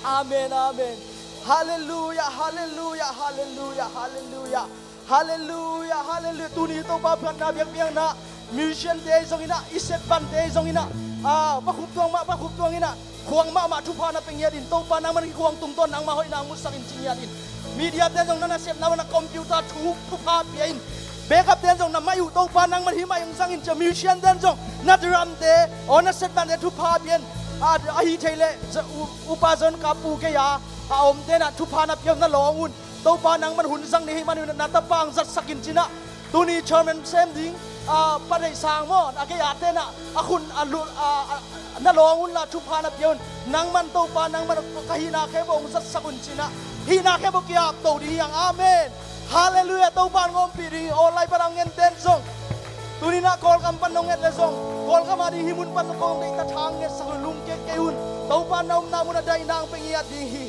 อาเมนอาเมนฮาเลลูยาฮาเลลูยาฮาเลลูยาฮาเลลูยาฮาเลลูยาฮาเลลูยาตุนี้ตัวบ้าเพื่อนนาเบียงเบียงนะมิวเชียนเดย์ทรงอินะอิเซปันเดย์ทรงอินะปะคุบตัวมาปะคุบตัวอินะควงมาทุพานะเป็นยาดินตัวปานังมันควงตุงต้นนังมาหอยนางมุสักินจิงยาดินมีเดียเดย์ทรงนั้นเสียบนาวันคอมพิวเตอร์ทุพาเปียนเบกับเดนจงนำมาอยู่ตัวปานังมันหิมะยังสังอินจะมิวเชียนเดนจงนัดรัมเดอนัดเซตบันเดทุพาเปียนอาฮิเทเลจะอุปาจนกับปูเกียอาอมเดนะทุพานับเปียนนั่นหลงอุ่นตัวปานังมันหุ่นสังนี่มันอยู่นัดตะปังจัดสักินจินะตัวนี้เชิญมันเซมดิ้งปะได้สางมอดอาเกียเตนะคุณนั่นหลงอุ่นละทุพานับเปียนนังมันตัวปานังมันกะฮินาแค่บงจัดสักุนจินะฮินาแค่บกียบตัวดีอย่างอาเมนฮาเลลูยาตัวบ้านงอมปีรีโอไลปรังเงินเต้นซงตุนีน่ากอลกัมปันนงเงินเลซงกอลกัมาดีหิมุนปันกองในตะทางเงินสักลุงเกเกยุนตัวบ้านน้ำนามุนได้นางเป็นยาดีฮี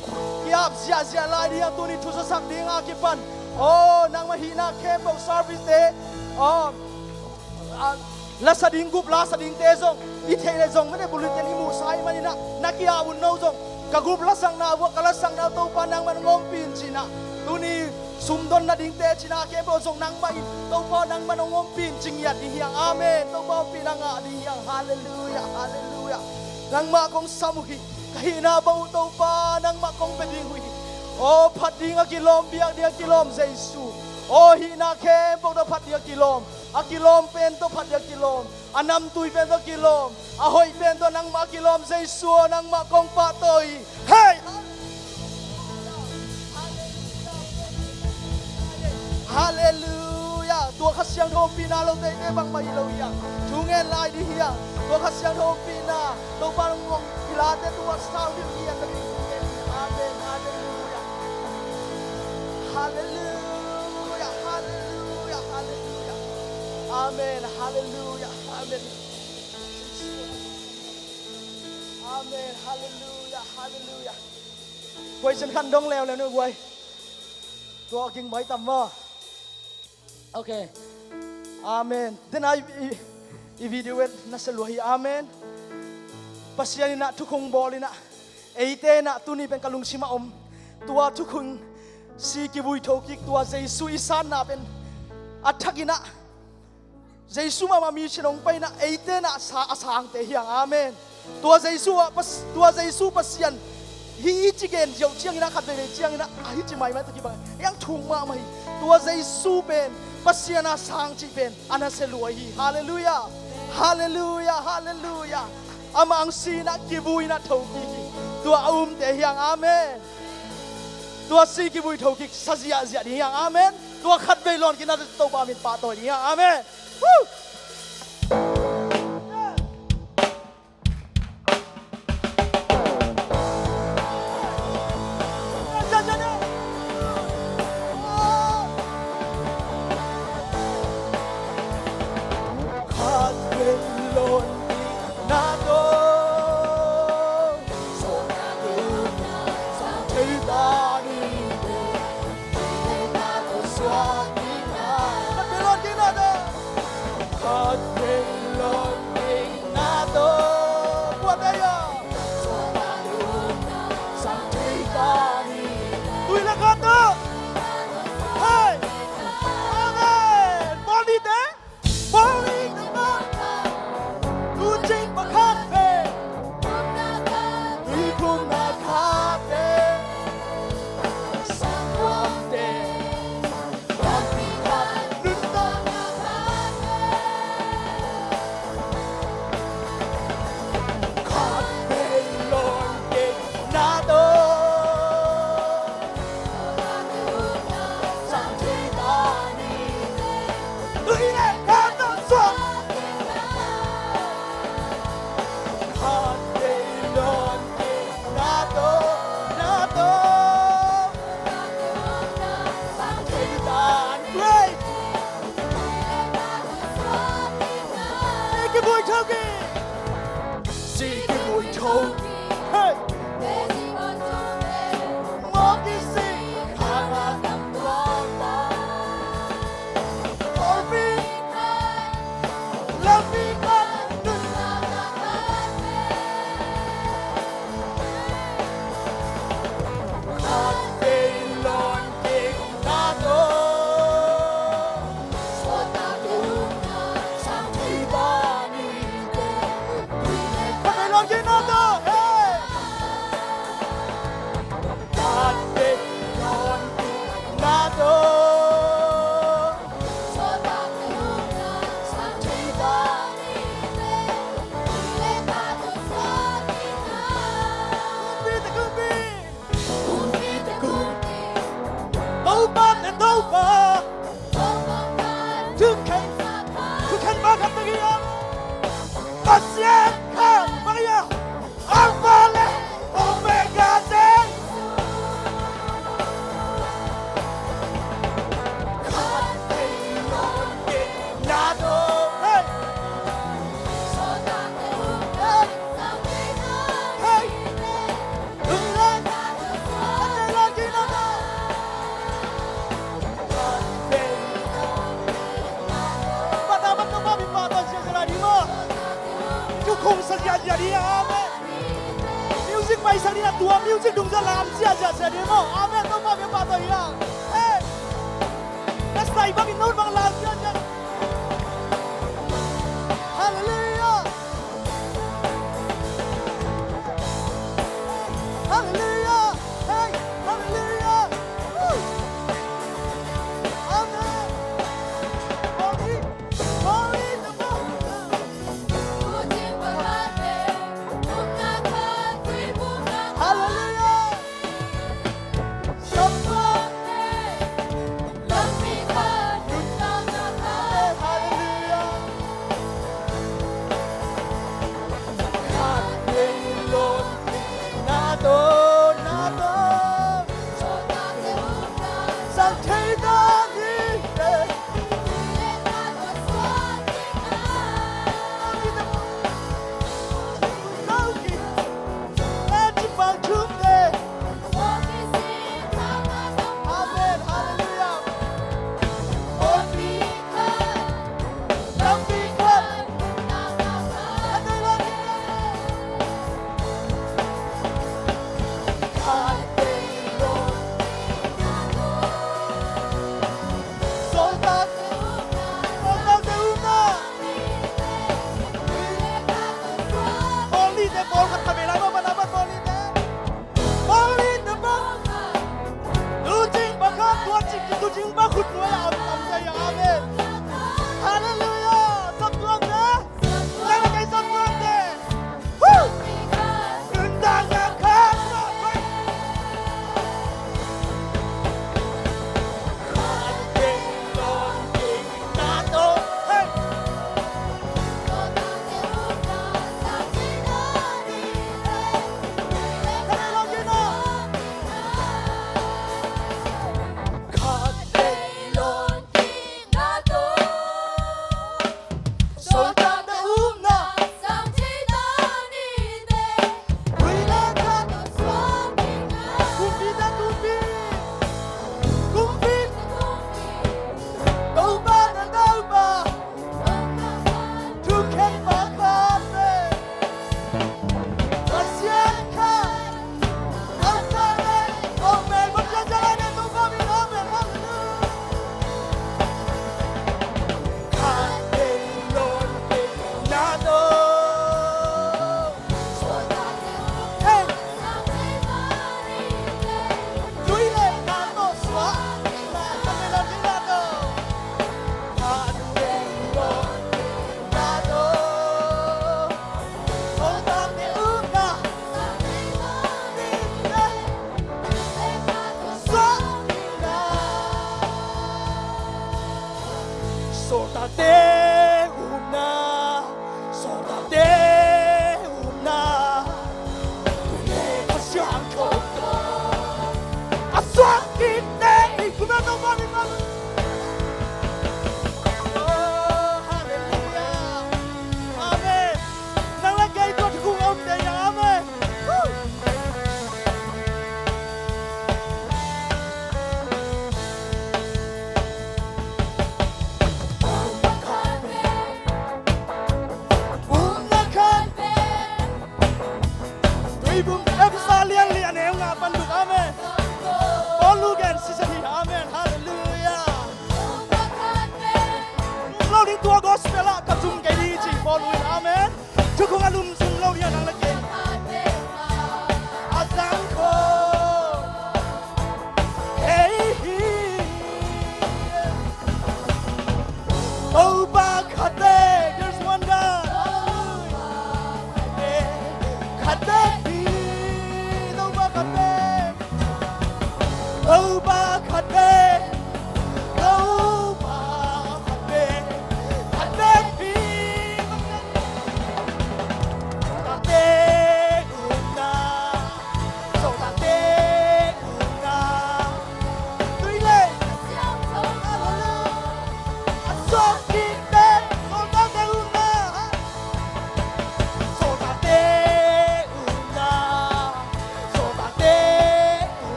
กิอาบเสียลายดียตุนีทุสสักดีงาคิปันโอ้นางมาฮีนาเคปซาร์วิสเดลาสดิงกุบลาสดิงเตซงอีเทเลซงไม่ได้บุรุษเตนิมูไซมันนี่นะนักกิอาบุนโนซงกะกุบลาสังนาวัวกะลาสังนาตัวบ้านนางมันงอมปีนจีนะตุนีสุมดนนาดิ่งเตชินาเคปส่งนางมาอินตัวพ่อนางมันงมปีนจิงยัดดิเฮียงอาเมนตัวพ่อปีนางอาดิเฮียงฮาเลลูยาฮาเลลูยานางมาคงสมุหิกะฮินาบางตัวพ่อนางมาคงเป็นดิ่งหุยโอ้พัดดิ่งกิโลมเบียกเดียกิโลมเจสุโอ้ฮินาเคปตัวพัดเดียกิโลมกิโลมเป็นตัวพัดเดียกิโลมนำตุยเป็นตัวกิโลมหอยเป็นตัวนางมากิโลมเจสุนางมาคงปะตัวเฮ้ยฮาเลลูยาตัวขัดเสียงโทปีนาเราได้บังมาอีโลยาทุงเงินลายดีเฮียตัวขัดเสียงโทปีนาตัวบางงงพิลาเตตัวสาวดิเฮียกันดีอาเมนฮาเลลูยาฮาเลลูยาฮาเลลูยาฮาเลลูยาอาเมนฮาเลลูยาอาเมนอาเมนฮาเลลูยาฮาเลลูยาควยฉันขันดงแล้วเนี่ยควยตัวกิ่งไม้ต่ำว่าโอเคอาเมนเดี๋ยวอีวิดีโอน่าสลุยอาเมนปัสยานินะทุกคนบอลินะเอเตนะตุนีเป็นกะลุงชิมาอมตัวทุกคนสีกิบุยโทกิกตัวเจสุอิสานนะเป็นอัฐกินะเจสุมามีชิลงไปนะเอเตนะสาอาสางเตียงอาเมนตัวเจสุปัสยันฮีจิเกนเจียวเจียงนะขัดเลยเจียงนะฮีจิไม่ไหมตะกี้บ้างยังทุ่งมาไหมตัวเจสุเป็นปัสยานาสางจิเป็นอันนั้นเสลวยฮีฮาเลลูยาฮาเลลูยาฮาเลลูยาอามังสีนะกิบุยนะโทกิกตัวเตียงอาเมนตัวสีกิบุยโทกิกสัจยาเสียดีอย่างอาเมนตัวขัดเบลอนกินน่าจะโตบามินปาตัวนี้อาเมนฮ over to can back up again Pasienka Maria Alpha Omega Zen Nado hey hey không sang nhà nhà đi amen music bay sang đi là tua music đúng ra làm gì à sẽ đến không amen tôi mà biết bao tuổi à hey let's play bằng nốt bằng làm gì à hallelujah hallelujah hey hallelujah amen holy holy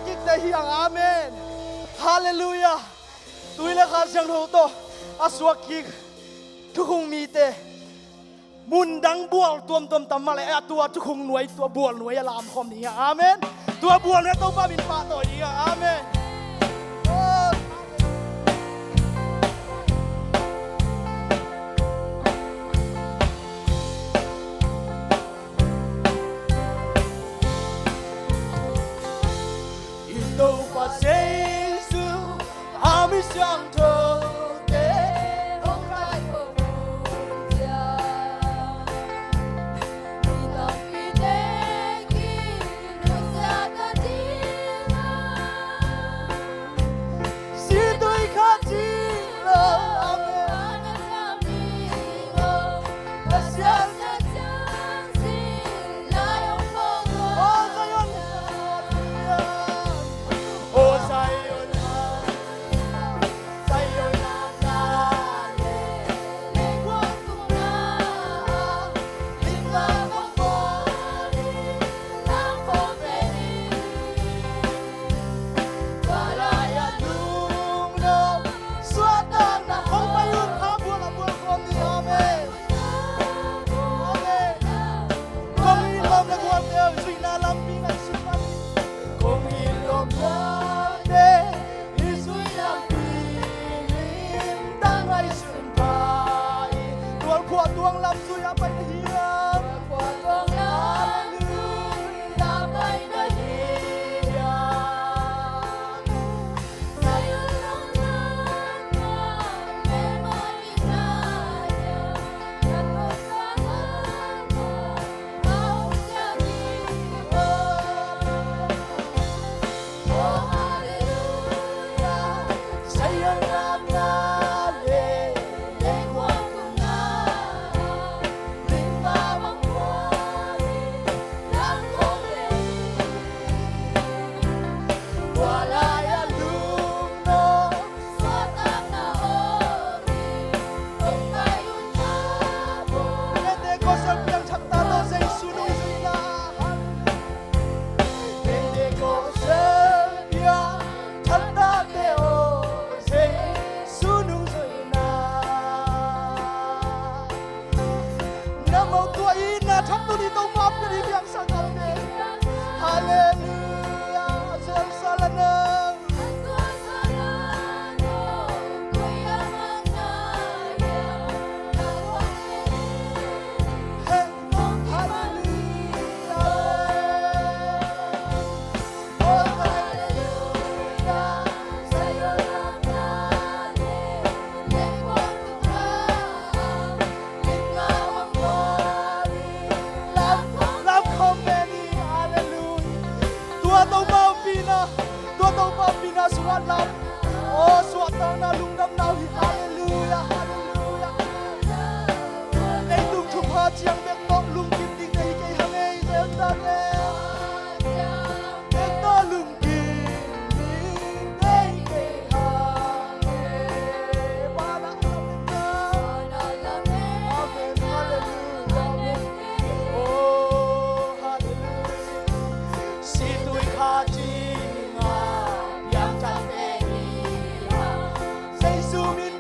kik te hiang amen hallelujah tui le kha siang tho to aswa kik thu khung mi te mun dang bual tuam tuam tam ma le tua thu khung nuai tua bual nuai alam khom ni amen tua bual ne to pa bin pa to ni amen đâu qua Giêsu ami sang thơ để không phải của buồn già vì lòng vì thế khi nuôi ra ta tin si tôi khát chi lo amen ta siang ta chẳng xin lại ông phong oh Zion oh Zion Zion lên quang cùng na linh và vang qua đi đang phố về đi và lại lung no xóa tan na không phải luôn khá buồn con đi amen amen không in lom na quan theo suy na lam pi na suy na không in lom na de suy lam pi ta ngay suy pai tuang khua tuang lam suy apa hiang qua con lá ta bay nơi hiền say lòng nan mê mỏi vì na nhà đặt một sáng mau ra đi oh hallelujah sayang na le lên quang cùng na linh và vang qua đi đang phố về qua lại lung no xóa tan na ori không phải un cha buồn Nete ko sa piyang chakta to sa isunong sila Nete ko sa piyang chakta teo sa isunong sila Namaw tua ina chakto dito mapili piyang sa kami Hallelujah Sel salanang Hey, hallelujah Oh, hallelujah Love company, hallelujah. Tua tau mau pina suat lam. Oh, suat tau na lung dam nau hi, hallelujah, hallelujah. Nei tung thum ha chiang bek no lung kim ding nei kai hang ei zel ta le. Bek no lung kim ding nei kai hang ei. Ba na amen, hallelujah. Oh, hallelujah. Si tui kha chi nga piang chang te ni. Say su min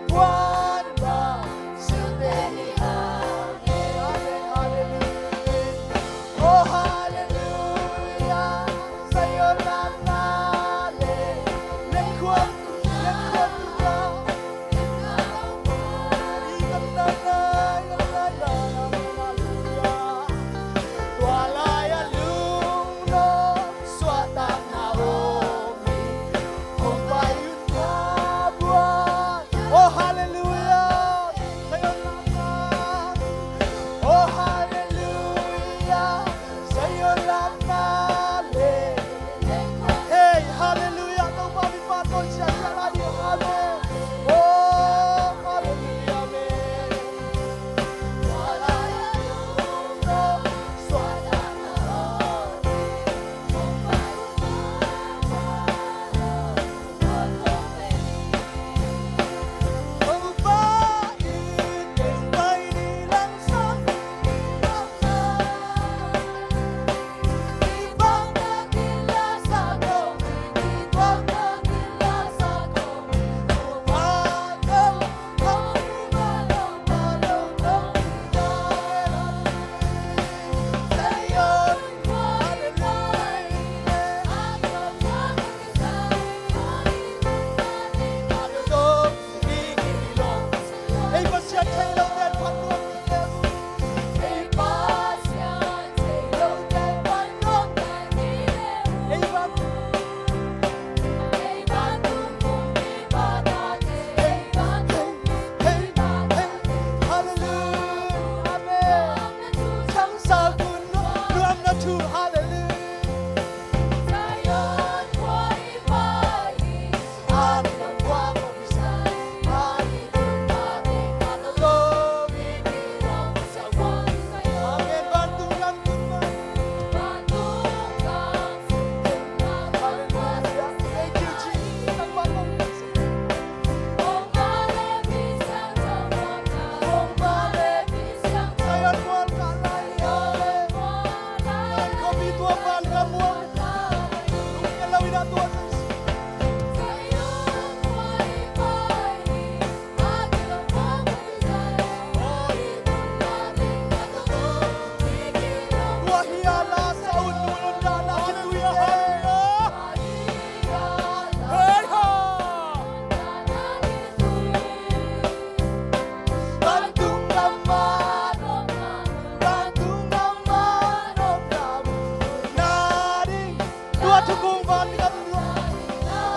tukuman ka Tuhan.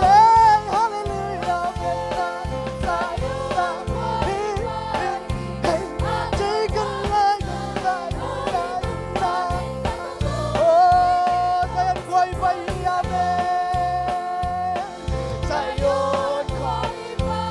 Hey, haleluya, kita saya chicken oh, saya quay bay amen. Saya quay bay.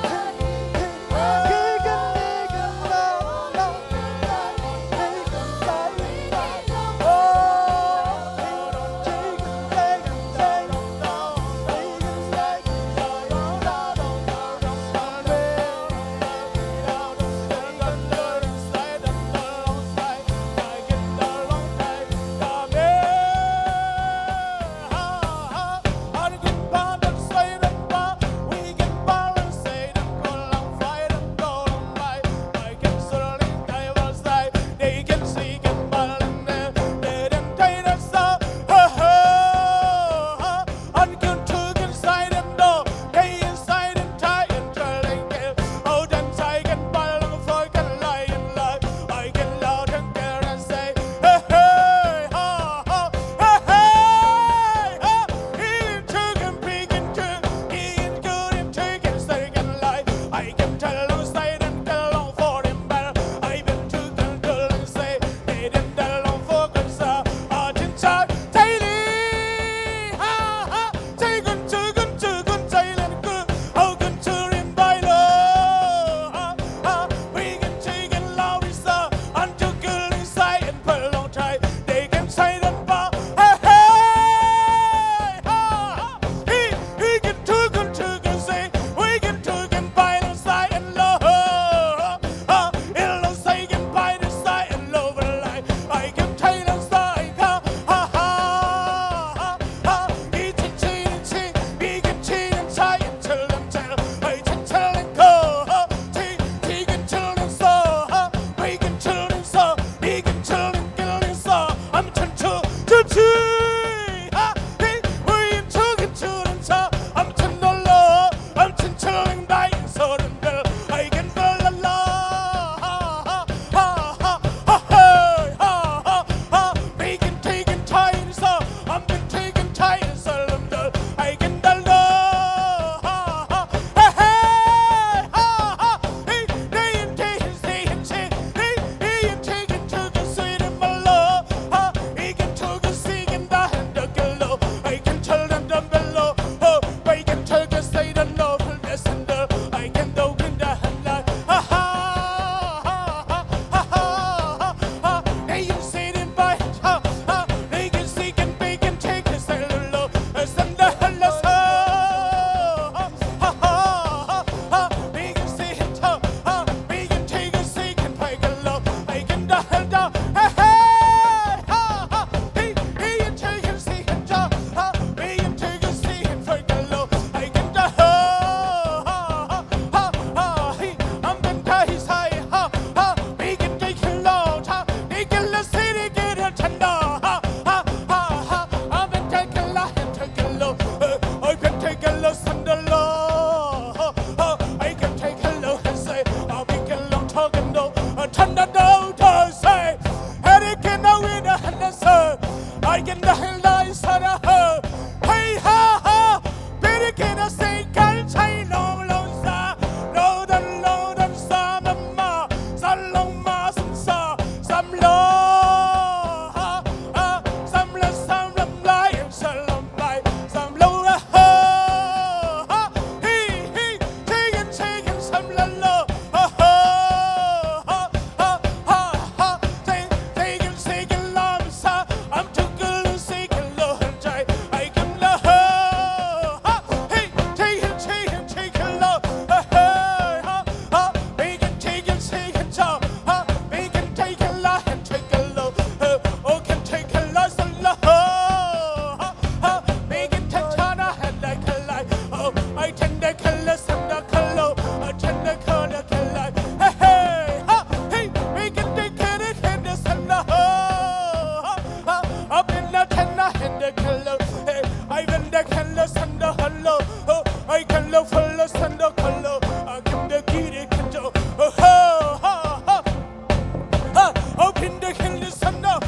Open the can listen now.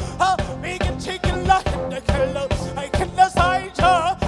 We can take a lot in the color. I can decide.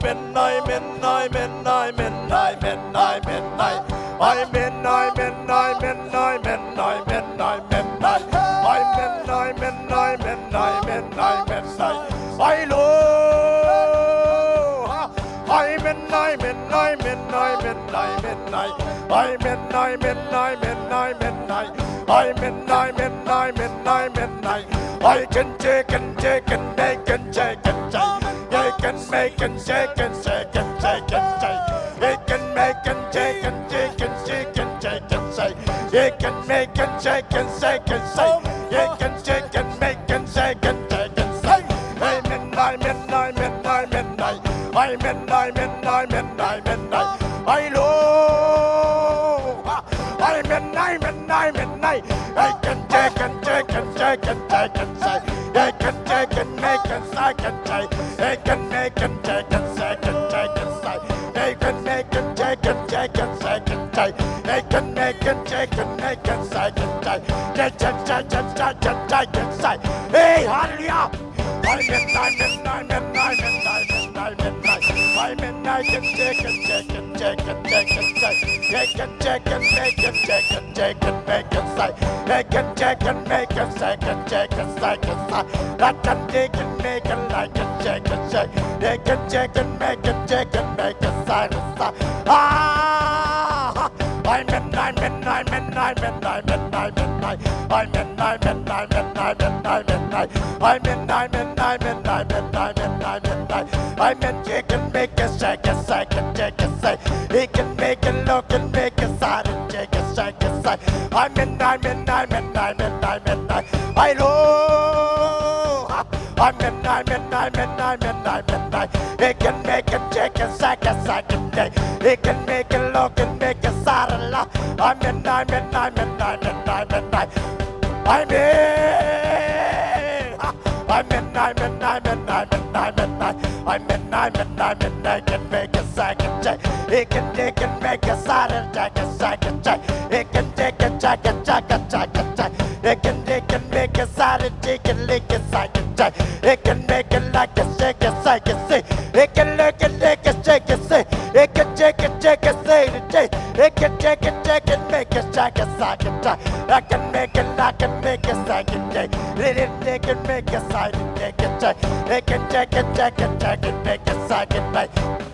midnight, midnight, midnight, midnight, midnight, midnight. By midnight, midnight, midnight, midnight, midnight, midnight. By midnight, midnight, midnight, midnight, midnight. By Lord. By midnight, midnight, midnight, midnight, midnight. By midnight, midnight, midnight, midnight. By midnight, midnight, midnight, midnight. I can take and take and make and take and take. I can make and take and take and take and take. It can make and take and take and take and take and say. It can make and take and take and say. It can take and make and take and take and say. Hey, midnight, midnight, midnight, midnight. I midnight, midnight, midnight, midnight. I know. I midnight, midnight, midnight. I can take and take and take and take and say. I can take and make and take and say. I can make and take and take and take and say. I can make and take and take and take and say. I can make and take and make and take and say. Take and say. Hey, hallelujah! I midnight, midnight, midnight, midnight, midnight, midnight. I midnight and take and take and take and take and say. Take and take and make and take and take and make and say. Take and take and make and take and take and take and say. That can take and make and like and take and say. Take and take and make and take and make and say. Ah! I midnight, midnight, midnight, midnight, midnight, midnight. I midnight, midnight, midnight, midnight, midnight. I midnight, midnight, midnight, midnight, midnight, midnight. I meant take and make a shake, a shake, and take a shake. He can make a look and make a side and take a shake, a shake. I midnight, midnight, midnight, midnight, midnight. I know. I midnight, midnight, midnight, midnight, midnight. He can make a shake, a shake, a shake, and take. He can make a look and make a side and laugh. I midnight, midnight, midnight, midnight, midnight. I mean, I midnight, midnight, midnight, midnight, midnight. I midnight, midnight, midnight, can make a second check. He can take and make a side and take a second check. He can take and check and check and check and check. He can take and make a side and take and lick a second check. He can make it like a shake a second say. He can look and take a shake a say. He can take and check a say to take. He can take and check and make a check a second check. I can make it like and make a second check. Let it take and make a side and take a check. He can check and check and check and make a second check.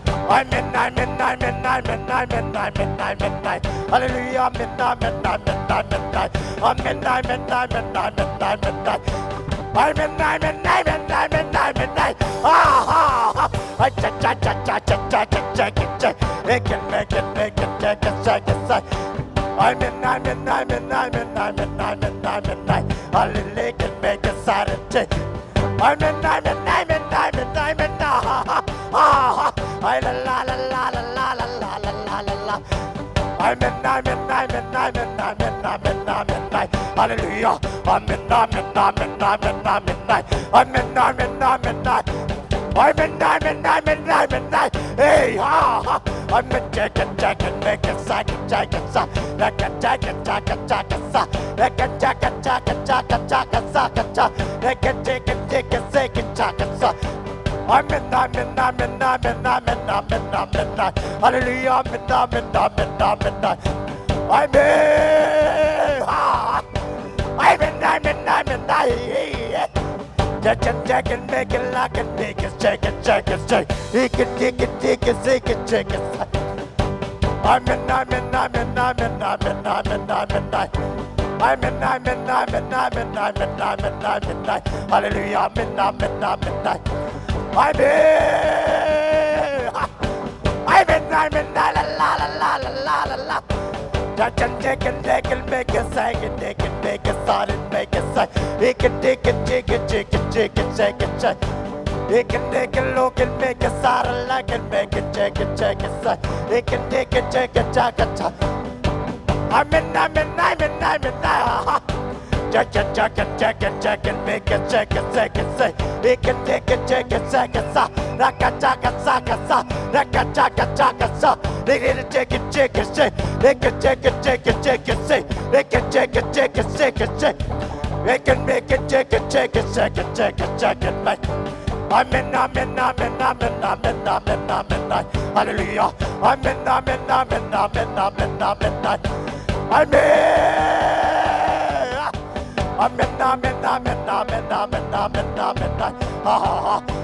I midnight, midnight, midnight, midnight, midnight, midnight, midnight. Hallelujah, midnight, midnight, midnight, midnight. I midnight, midnight, midnight, midnight, midnight. I midnight, midnight, midnight, midnight, midnight. Ah, I check, check, check, check, check, check, check, check, check. It can make it, check, check, check. I midnight, midnight, midnight, midnight, midnight, midnight, midnight. Hallelujah, can make a side and check. I midnight, midnight, midnight, midnight, midnight. Ah, I la la la la la la la la la la la. I midnight, midnight, midnight, midnight, midnight, midnight, midnight. Hallelujah. I midnight, midnight, midnight, midnight, midnight. I midnight, midnight, midnight. I midnight, midnight, midnight, midnight. Hey, ha. I'm a check and make a second check and sack. Like a check and sack. Like a check and sack. Like a check and second check and sack. I'm midnight, midnight, midnight, midnight, midnight, midnight, midnight. Hallelujah, midnight, midnight, midnight, midnight. I'm in. I'm midnight, midnight, midnight. Check and make it like a make it check and check and check. He can take it, take it, take it, check it. I'm midnight, midnight, midnight, midnight, midnight, midnight, midnight. I'm midnight, midnight, midnight, midnight, midnight, midnight, midnight. Hallelujah, midnight, midnight, midnight. I'm midnight, midnight, la la la la la la la. Check and take and take and make a second, take and make a side and make a side. He can take and take and take and take and take and check. He can take a look and make a side and like and make a check and check and side. He can take and take and check and check. I'm midnight, midnight, midnight, midnight. Check and check and check and check and make a check and check and say. He can take and check and check and say. Like a check and check and say. Like a check and check and say. They can take and check and say. They can take and check and check and say. They can check and check and check and say. They can make a check and check and check and check and check and make. Amen, amen, amen, amen, amen, amen, amen. Hallelujah. Amen, amen, amen, amen, amen, amen. Amen. Amen, amen, amen, amen, amen, amen, amen.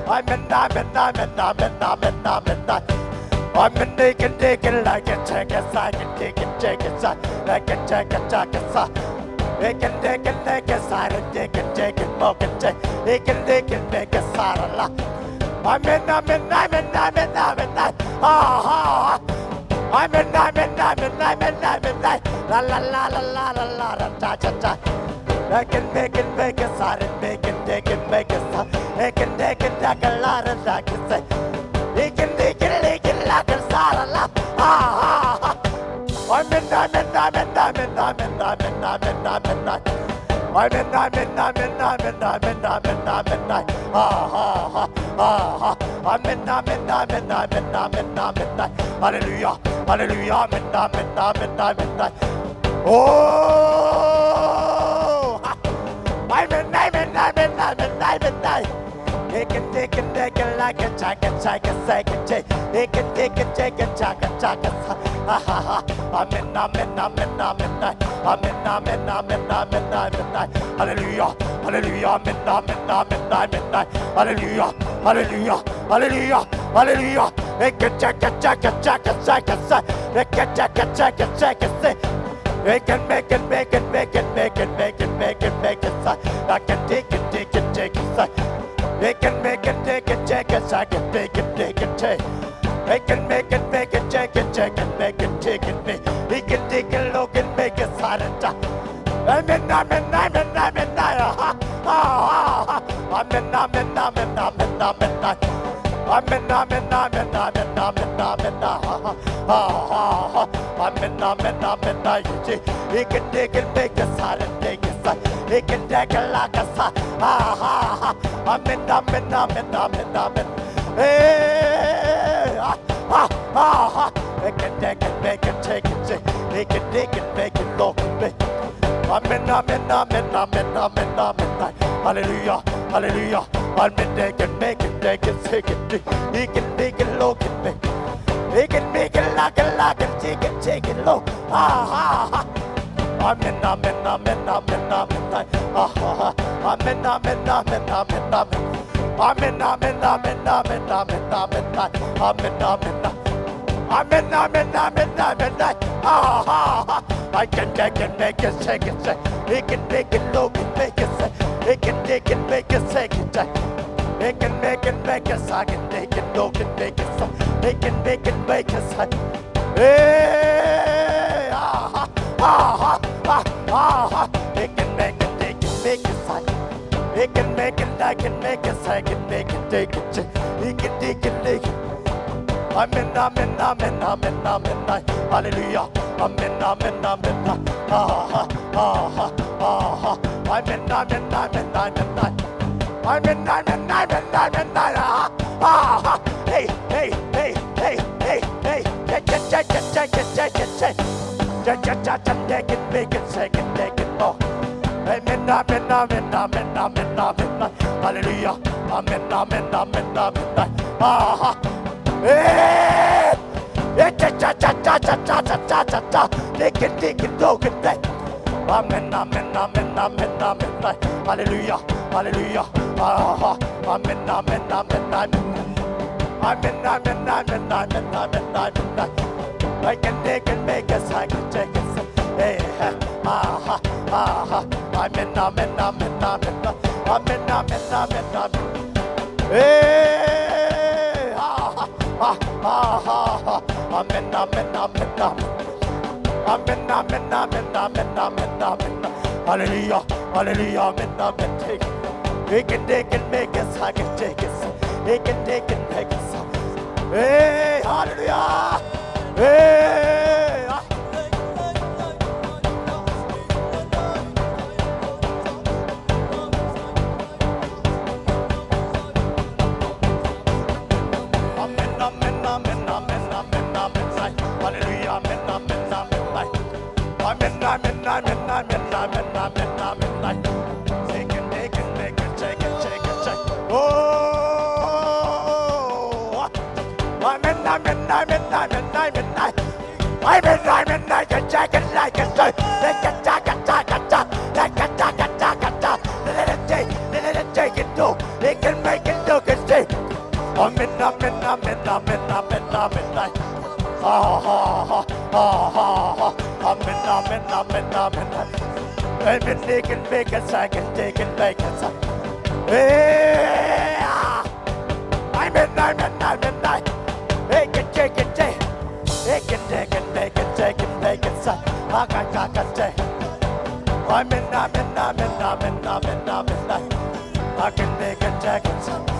Amen, amen, amen, amen, amen, amen. Amen, take it like a check a second, take it, like a check a side. It can take it, make a side, and take it, mock and take it, make a side a lot. Amen, amen, amen, amen, amen, ah, amen, amen, amen, amen, amen, la la la la la la la la cha cha cha. I can make a side, and make a side. I can take it like a lot of like you say. He can take it like a side a lot. Ah, amen, amen, amen, amen, amen, amen, amen, amen. Amen, amen, amen, amen, amen, amen, amen. Ah, amen, amen, amen, amen, amen, amen. Hallelujah, hallelujah, amen, amen, amen, amen. Oh, amen, amen, amen, amen, amen. He can take it like a jacket, second. He can take it, jacket. Amen, amen, amen, amen. Amen, amen, amen, amen, amen. Hallelujah, hallelujah, amen, amen, amen, amen. Hallelujah, hallelujah, hallelujah, hallelujah. He can jacket, second. He can jacket, second. They can make it. I can take it. They can make it, take it, I can take it. They can make it, take it, make it, take it, me. He can take a look and make it silent. Amen, amen, amen, amen, amen, amen, amen, amen, amen, amen. Amen, amen, amen, amen, amen, amen. Amen, amen, amen. He can take it, make it silent, take it silent. He can take it like a sign. Amen, amen, amen, amen, amen. Hey, he can take it, make it, take it. He can take it, make it, look at me. Amen, amen, amen, amen, amen, amen. Hallelujah, hallelujah. Amen, they can make it, take it. He can make it, look at me. He can make it like a take it, low. Amen, amen, amen, amen, amen. Amen, amen, amen, amen, amen. Amen, amen, amen, amen, amen, amen. Amen, amen. Amen, amen, amen, amen. I can take it, make it, take it. He can make it, look and make it. He can take it, make it, take it. He can make it, I can take it, look and make it. He can make it. Hey, he can make it, take it, make it. He can make it, I can make it, I can make it, take it. He can take it, take it. Amen, amen, amen, amen, amen. Hallelujah. Amen, amen, amen. Amen, amen, amen, amen. Amen, amen, amen, amen. Hey, hey, hey, hey, hey, hey. Take it, make it, take it, take it. Oh. Amen, amen, amen, amen, amen, amen. Hallelujah. Amen, amen, amen, amen. Hey! Take it, look at that. Amen, amen, amen, amen, amen. Hallelujah, hallelujah. Amen, amen, amen, amen. Amen, amen, amen, amen, amen, amen. I can take it, make us, I can take it. Hey, amen, amen, amen, amen. Amen, amen, amen, amen. Hey, amen, amen, amen, amen. Amen, amen, amen, amen, amen, amen. Hallelujah, hallelujah, amen, amen. Take it. He can take it, make us, I can take it. He can take it, make us. Hey, hallelujah. Hey, amen, amen, amen, amen, amen, amen. Hallelujah, amen, amen, amen. Amen, amen, amen, amen, amen, amen, amen. Take it, make it, take it, take it, take it, take it. Oh. Amen. They can make a second, they can make a second. Hey, amen. Hey, can take it, take. Hey, can take it, make it, take it, make it second. I can take. Amen. I can make a second.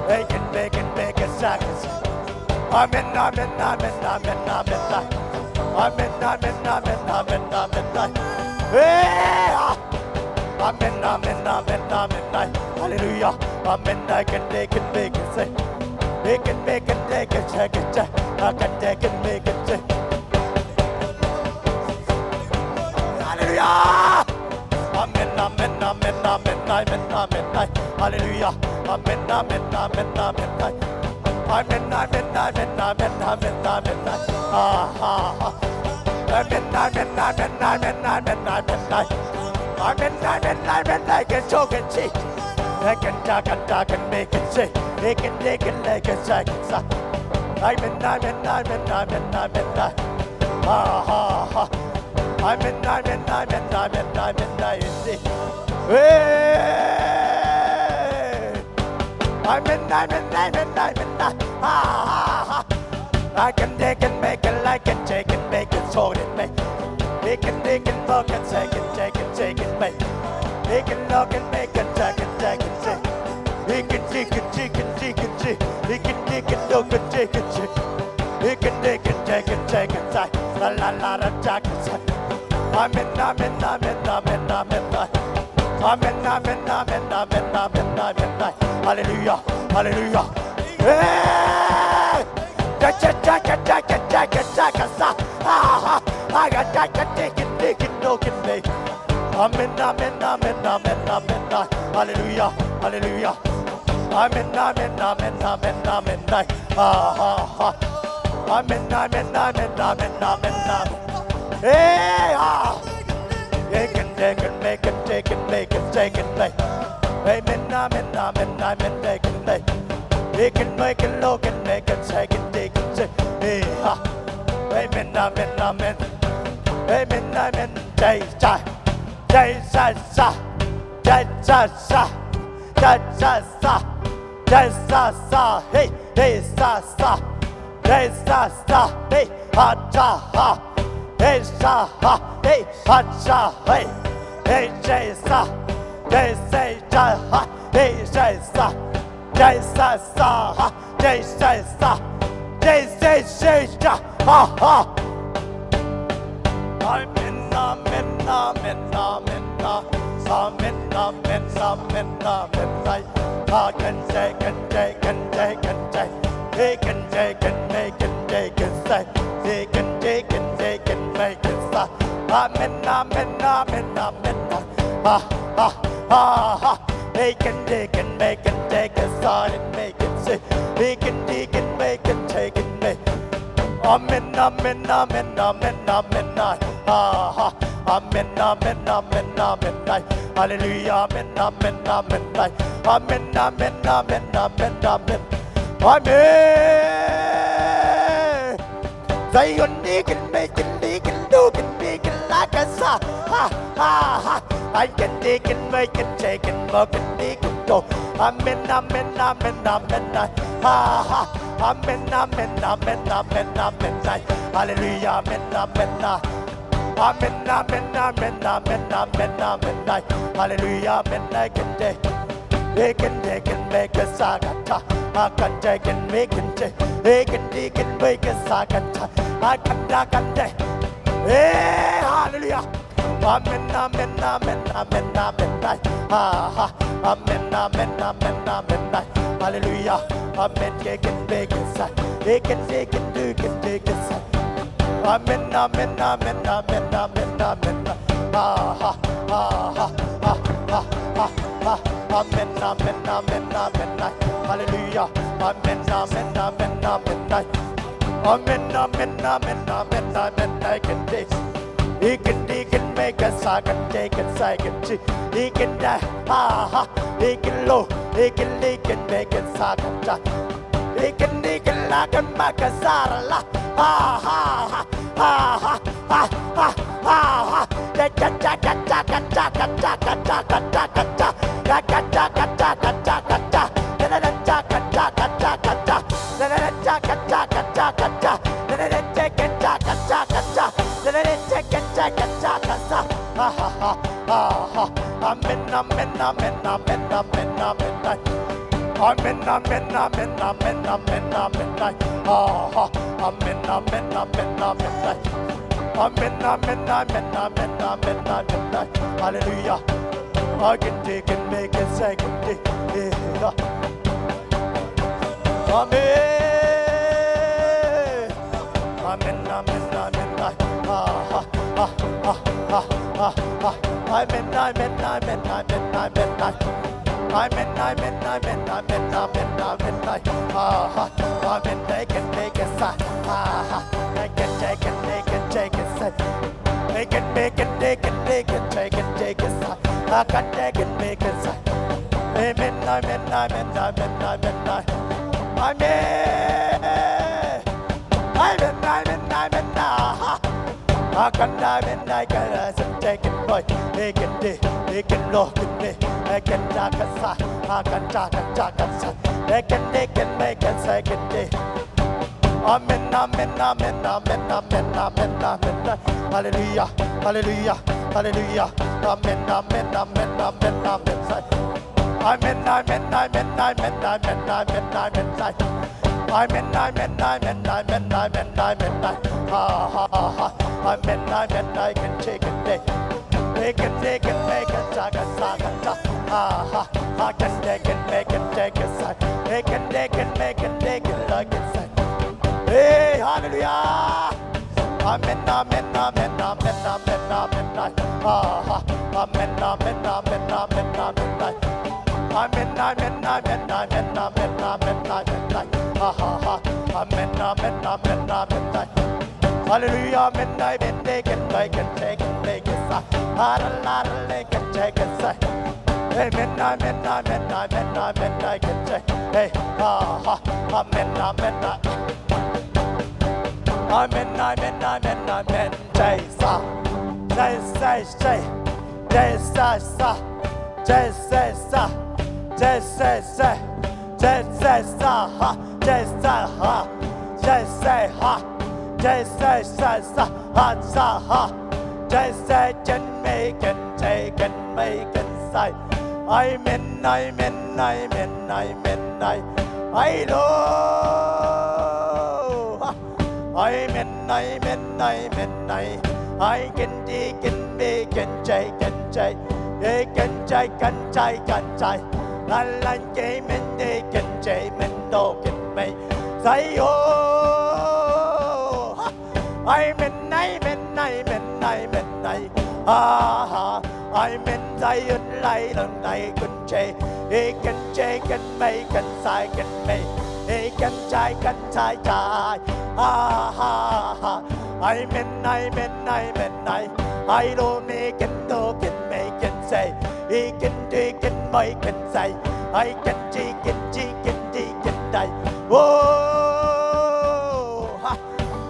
They can make a second. Amen. Hey! Amen. Hallelujah. Amen. I can make it say. They can make it, take it, check it, check. I can take it, make it say. Hallelujah. Amen. Hallelujah. Amen. I can talk and see. I can talk and make it say. They can make it say. Amen. I can take and make it like it, take and make it so it make. They can look and take and make. They can look and make it, take and say. They can take and say. They can look and take and say. They can take and say. La la la la, take and say. Amen. Hallelujah. Hey! I got take it, no can make. Amen. Hallelujah. Amen. Hey! They can make it, take and make it, take and make. Amen. They can make. They can make it, look and make it, take and take and say. Hey, amen. They can make it, take a side and make it say. They can make it, take and make. Amen. Amen. Hallelujah. Amen. They can make it, they can do it, make it like a sa. I can take and make it, take and make it, make it go. Amen. Hallelujah. Hallelujah. They can make a sagata. I can take and make it. They can make a sagata. I can take. Hey, hallelujah. Amen. Hallelujah. Amen. They can make it. They can take it. Amen. Amen, amen, amen, amen, hallelujah. Amen, amen, amen, amen, amen, amen, amen, amen, amen, I can taste. He can make us, I can take it, I can see. He can die, he can low, he can make us, I can die. He can make us, la, Amen, amen, amen, amen, amen, amen. Amen, amen, amen, amen, amen, amen. Amen, amen, amen, amen. Amen, amen, amen, amen, amen, amen. Hallelujah. I can take and make it second day. Amen. Amen, amen, amen. Amen, amen, amen, amen, amen. Amen, amen, amen, amen, amen, amen. Amen, they can make a sign. They can take it, they can take it, sign. They can make it, they can take it, take it, take it, sign. I can take it, make it, sign. Amen, amen, amen, amen, amen, amen. Amen, amen, amen, I can dive I can take it, boy. They can look at me. They can talk a sign. I can talk a sign. They can make a second day. Amen, amen, amen, amen, amen, amen, amen. Hallelujah, hallelujah, hallelujah. Amen, amen, amen, amen, amen. Amen, amen, amen, amen, amen, amen, amen. Amen, amen, amen, amen, amen, amen. Amen, amen, I can take it. They can take it, make it, saga, saga, saga. I can take it, make it, take it, saga. They can take it, make it, take it, like it, saga. Hey, hallelujah. Amen, amen, amen, amen, amen, amen. Amen, amen, amen, amen, amen. Amen, amen, amen, amen, amen, amen, amen. Amen, amen, amen, amen. Hallelujah, amen, amen, they can take it, take it, take it, hallelujah, they can take it, say. Amen, amen, amen, amen, amen, I can say. Hey, amen, amen, amen, amen, amen, amen, say, say, say, say, say, say, say, say, say. Just say, say, just say, ha, just say, ha, just say, ha, just say, say, say, ha, just say, can make and take and make and say, amen, amen, amen, amen, I know, amen, amen, amen, I can take and make and take and take, can take and take and take. La la game and they can jam and dog and make say oh I'm in I'm in Zion light and I can change he can shake and make and sigh and make he can try I'm in I don't make and dog and make and say he can take and make and say I can take and die. Oh,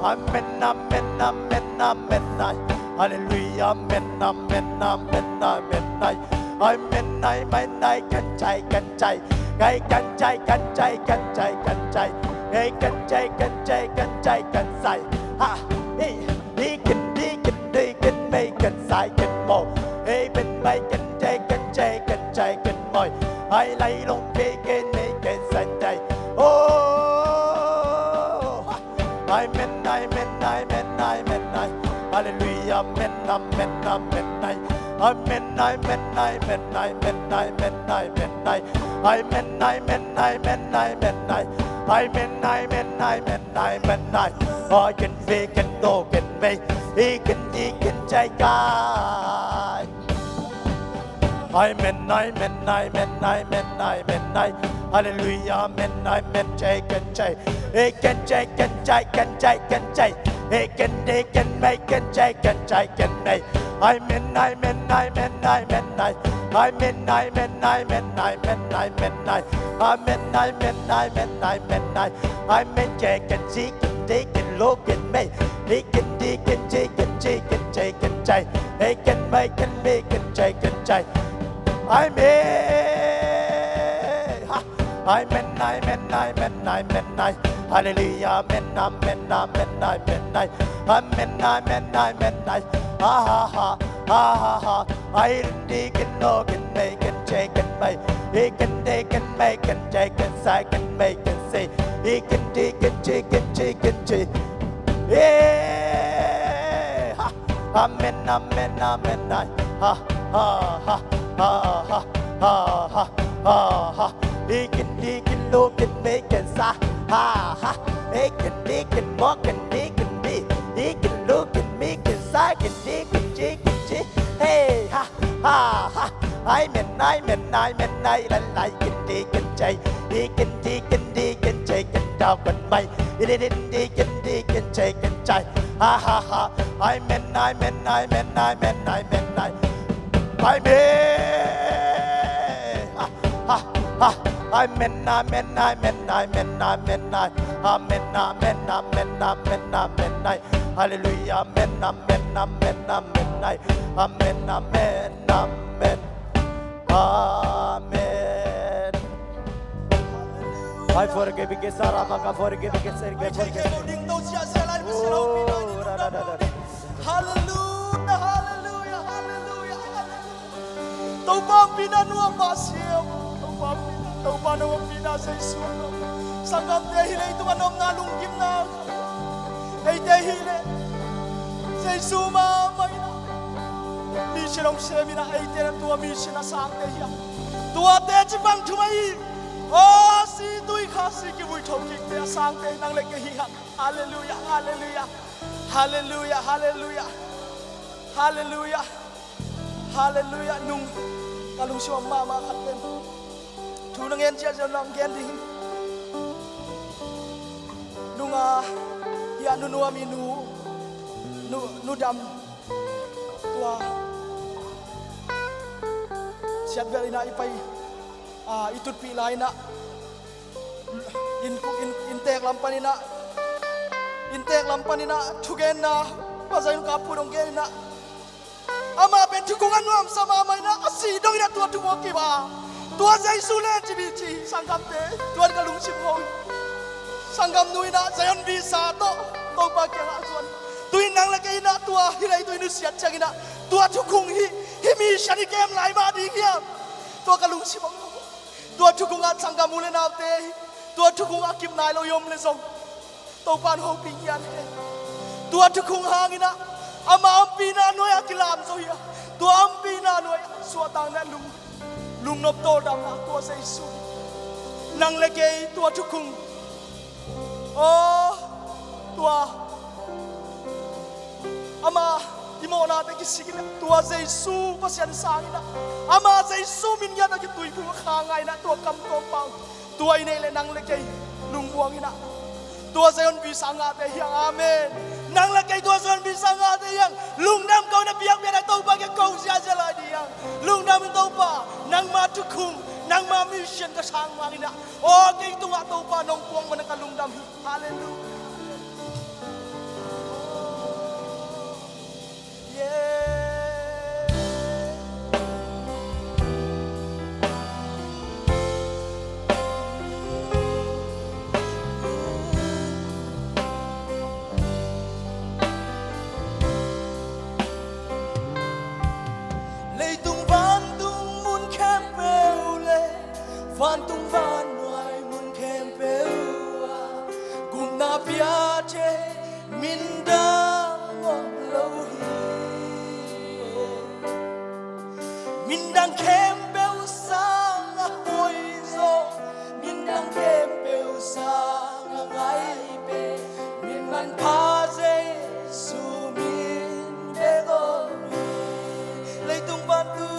amen, amen, amen, amen. Hallelujah, amen, amen, amen, amen. Amen, amen, I can take and take. I can take and take and take and take. I can take and take and take and say. He can make and say and more. He can make and take and take and take and more. I lay long take and make and say. Oh, amen, amen, amen, amen. Hallelujah, amen, amen, amen. Amen, amen, amen, amen, amen, amen. Amen, amen, amen, amen. Amen, amen, amen, amen. I can fake and dog and make. He can take God. Amen, amen, amen, amen, amen, amen. Hallelujah, amen, amen, jai, can jai. Hey, can jai, can jai, can jai, can jai. Hey, can they, can make, can jai, can jai, can make. Amen, amen, amen, amen, amen. Amen, amen, amen, amen, amen, amen. Amen, amen, amen, amen, amen. Amen, jai, can see, can they, can look, can make. He can D, can J, can J, can J, can J. He can make, can make, can J, can J. Amen. Amen, amen, amen, amen, amen. Hallelujah, amen, amen, amen, amen, amen. Amen, amen, amen, amen. Ha ha ha, ha ha ha. I can know, can make, can take, can make. He can take, can make, can take, can say, can make, can say. He can take, can take, can take, can take. Yeah. Amen, amen, amen, amen. Ha ha ha, ha ha ha ha ha. He can look and make and say, ha ha. He can walk and he can be. He can look and make and say, can dig and jig and jig. Hey ha ha ha. Amen, amen, amen, amen. Like can dig and jig. He can dig and dig and jig and dog and bay. He didn't dig and jig and jig. Ha ha ha. Amen, amen, amen, amen, amen, amen. Amen. Ha ha. Amen, amen, amen, amen, amen, amen, amen, amen, amen, amen, amen. Hallelujah, amen, amen, amen, amen, amen, amen, amen, amen. I forgive you, Sarah, I forgive you, Hallelujah, hallelujah, hallelujah, hallelujah. Tau bang pinanua pasiam, tau panawang pinasaysuno. Sangam dehile itu manom nalung gimna. Hey dehile, say suma mayna. Misirong semina ay tena tua misina sang dehiam. Tua teji bang tumai. Oh si tui kasi kibui thokik te sang te nang leke hihan. Hallelujah, hallelujah, hallelujah, hallelujah, hallelujah, hallelujah. Nung kalung siwa mama katen. Tu nang en chia nang gen di. Nunga ya nunua minu nu dam tua siat beri na ipai itut pi lai na intek lampani na tugen na pasay yung kapurong gen na ama ben tukungan nuam sama mai na asi dong ina tua tumoki ba tua zai sulen cibici sanggam te tua kalung simoi sanggam nui na zayon bisa to pakai asuan tuin nang lagi na tua hilai tu inusiat cagi na tua tukung himi shani kem lai ma di hiam tua kalung simoi tua tukung at sanggam mule na te tua tukung akim nai lo yom le song to pan ho pingyan he tua tukung hangina ama ampina noya kilam so ya tua ampina noya suatang na lung nop to dam na tua sa isu nang lagi tua tukung oh tua ama imo na te kisigina tua sa isu pasyan sangina ama sa isu minyan na kitui kung khangay na tua kam kompang tua inele nang lagi lung buangina tua sayon bisa ngate yang amen nang lagi tua sayon bisa ngate yang lung nam kau na biang biang tau bagi kau sia jala dia lung nam tau pa nang matukung nang ma mission ka sang mangina oh kay tu nga tau pa nong puang mana ka lung nam hallelujah Van tung van ngoài mun kem peua gum na piache min dang ngom lâu hi min dang kem peu sang a hoi zo min dang kem peu sang a ngai pe min man pa je su min de go mi lấy tung van tu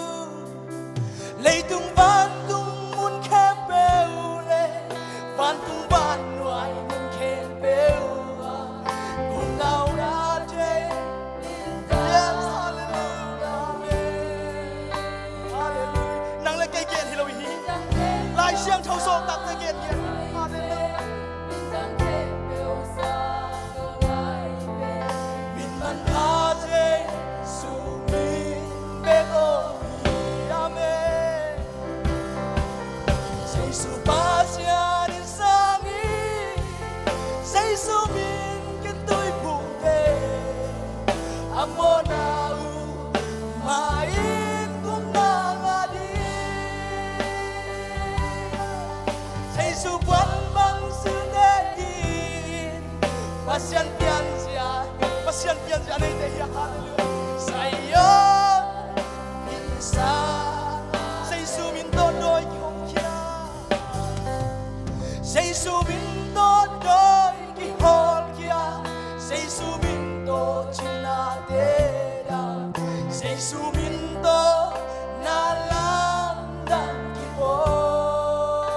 Sayon isa say sumindo doy kya say sumindo doy kihol kya say sumindo chinadera say sumindo nalandang kibol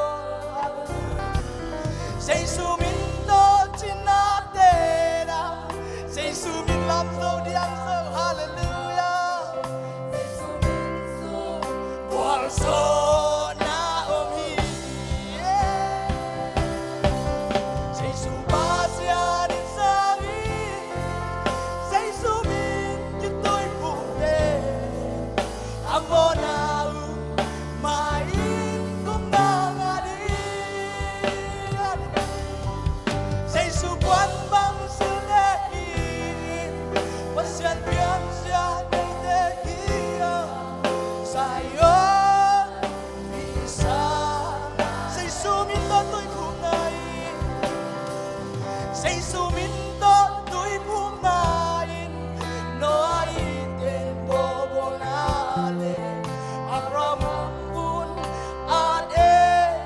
say sumindo chinadera say sumilam so diang so hallelujah so Naomi say subasya din sabi say sumin kito'y pude amo na main kung nangarin say subuan bang sulehin pasyan piyan siya ng tehiya sa'yo say sumindo tuy punain no aiten bobonale abramun at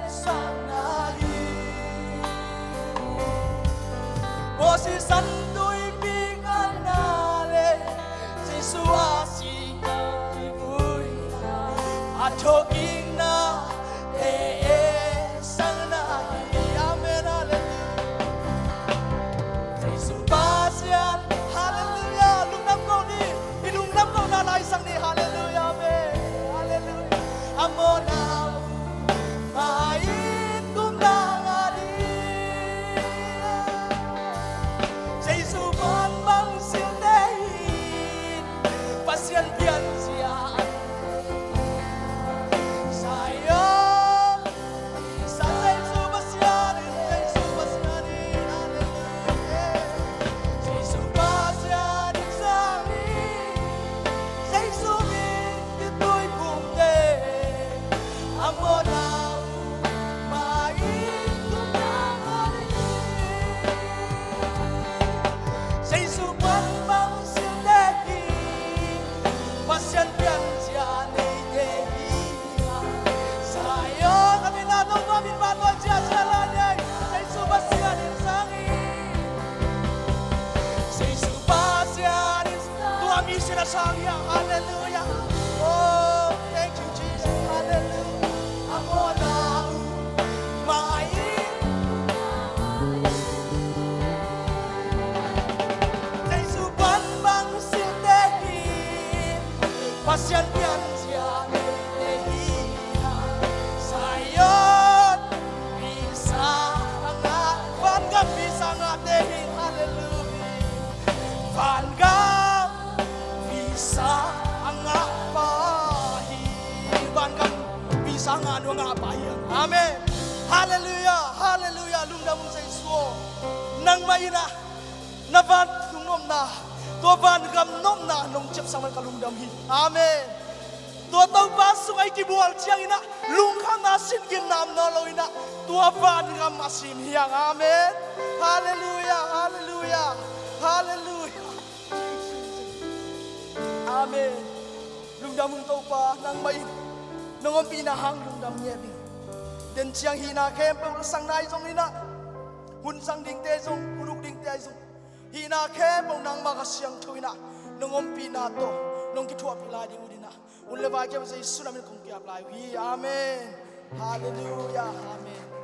esanahi Mosi sandoy biganale say suasi kibuy at hoging na sang ni hallelujah me hallelujah amo na main kung nangadi say suban bang sildehin pasyan pian siya sayo sa say subasyan hallelujah say subasyan sami say sumin kito'y pude amo na main kung nangarin say suban bang sildehin pasyan piyan siya na'y dehiya sayo kami natong mamin batuan siya salanyay say subasyan insangin say subasyan tuami sila sangya hallelujah oh thank you Jesus hallelujah amo na main say suban bang sildehin pasyan piyan siya nehiya sayon bisa nga bangga bisa nga dehin hallelujah bangga bisa nga pahiban kang bisa nga ano nga pahiyan amen hallelujah hallelujah lungdam sa Isu nang maina navan tungom na toban gam nom na nong chep sa man kalungdam hi amen tua tau pasuk ay kibual chiang ina lungkam na sin ginam no lo ina tua ban gam masin hiang amen hallelujah hallelujah hallelujah amen lungdam tau pa nang main nong pinahang lungdam niya den chiang hina kem pe sang nai jong ina hun sang ding te jong uruk ding te jong hina kem pong nang makasiang tuina nong pinato nong kitua pila di udina unle ba kem sa Isu namin kung kiaplay amen hallelujah amen